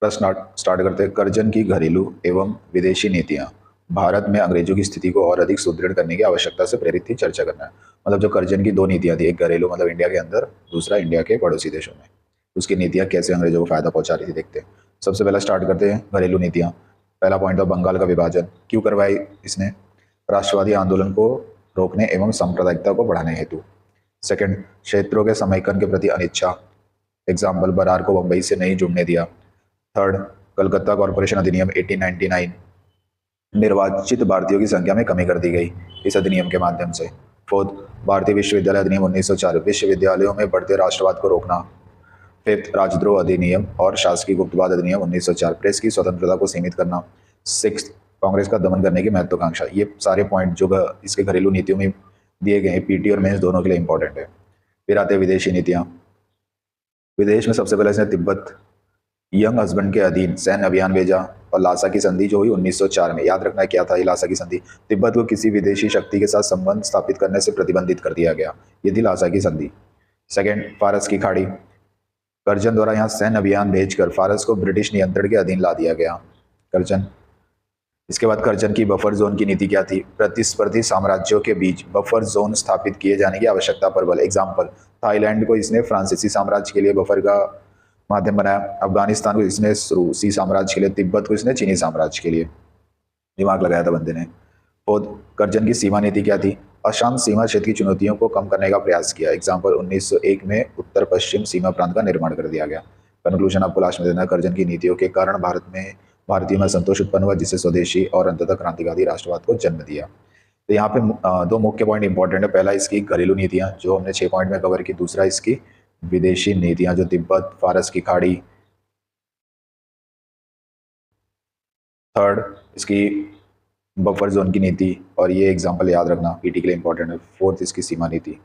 प्रश्न स्टार्ट करते हैं। कर्जन की घरेलू एवं विदेशी नीतियां भारत में अंग्रेजों की स्थिति को और अधिक सुदृढ़ करने की आवश्यकता से प्रेरित थी। चर्चा करना है। मतलब जो कर्जन की दो नीतियां थी, एक घरेलू मतलब इंडिया के अंदर, दूसरा इंडिया के पड़ोसी देशों में, उसकी नीतियां कैसे अंग्रेजों को फायदा पहुंचा रही थी देखते हैं। सबसे पहला स्टार्ट करते हैं घरेलू नीतियां। पहला पॉइंट था बंगाल का विभाजन। क्यों करवाई इसने? राष्ट्रवादी आंदोलन को रोकने एवं सांप्रदायिकता को बढ़ाने हेतु। सेकंड, क्षेत्रों के समेकन के प्रति अनिच्छा। एग्जाम्पल, बरार को बंबई से नहीं जुड़ने दिया। थर्ड, कलकत्ता कॉरपोरेशन अधिनियम 1899, निर्वाचित भारतीयों की संख्या में कमी कर दी गई इस अधिनियम के माध्यम से। फोर्थ, भारतीय विश्वविद्यालय अधिनियम 1904, विश्वविद्यालयों में बढ़ते राष्ट्रवाद को रोकना। फिफ्थ, राजद्रोह अधिनियम और शासकीय गुप्तवाद अधिनियम 1904, प्रेस की स्वतंत्रता को सीमित करना। सिक्स, कांग्रेस का दमन करने की महत्वाकांक्षा। ये सारे पॉइंट जो इसके घरेलू नीतियों में दिए गए हैं, पीटी और मेंस दोनों के लिए इंपॉर्टेंट है। फिर आते हैं विदेशी नीतियां। विदेश में सबसे पहले इसने तिब्बत यंग हस्बैंड के अधीन सैन्य अभियान भेजा और लासा की संधि जो हुई 1904 में। याद रखना क्या था ये लासा की संधि? तिब्बत को किसी विदेशी शक्ति के साथ संबंध स्थापित करने से प्रतिबंधित कर दिया गया। ये थी लासा की संधि। सेकेंड, फारस की खाड़ी। कर्जन द्वारा यहाँ सैन्य अभियान भेजकर फारस को ब्रिटिश नियंत्रण के अधीन ला दिया गया। कर्जन। इसके बाद कर्जन की बफर जोन की नीति क्या थी? प्रतिस्पर्धी साम्राज्यों के बीच बफर जोन स्थापित किए जाने की आवश्यकता पर बल। एग्जाम्पल, थाईलैंड को इसने फ्रांसीसी साम्राज्य के लिए बफर का माध्यम बनाया। अफगानिस्तान को इसने रूसी साम्राज्य के लिए, तिब्बत को इसने चीनी साम्राज्य के लिए। दिमाग लगाया था बंदे ने। फोर्थ, कर्जन की सीमा नीति क्या थी? अशांत सीमा क्षेत्र की चुनौतियों को कम करने का प्रयास किया। एग्जाम्पल, 1901 में उत्तर पश्चिम सीमा प्रांत का निर्माण कर दिया गया। कंक्लूजन आपको लास्ट में देना है। कर्जन की नीतियों के कारण भारतीयों में संतोष उत्पन्न हुआ, जिससे स्वदेशी और अंततः क्रांतिवादी राष्ट्रवाद को जन्म दिया। तो यहाँ पे दो मुख्य पॉइंट इंपॉर्टेंट है। पहला इसकी घरेलू नीतियां जो हमने 6 पॉइंट में कवर की। दूसरा इसकी विदेशी नीतियां जो तिब्बत, फारस की खाड़ी। थर्ड, इसकी बफर जोन की नीति, और ये एग्जाम्पल याद रखना पीटी के लिए इंपॉर्टेंट है। फोर्थ, इसकी सीमा नीति।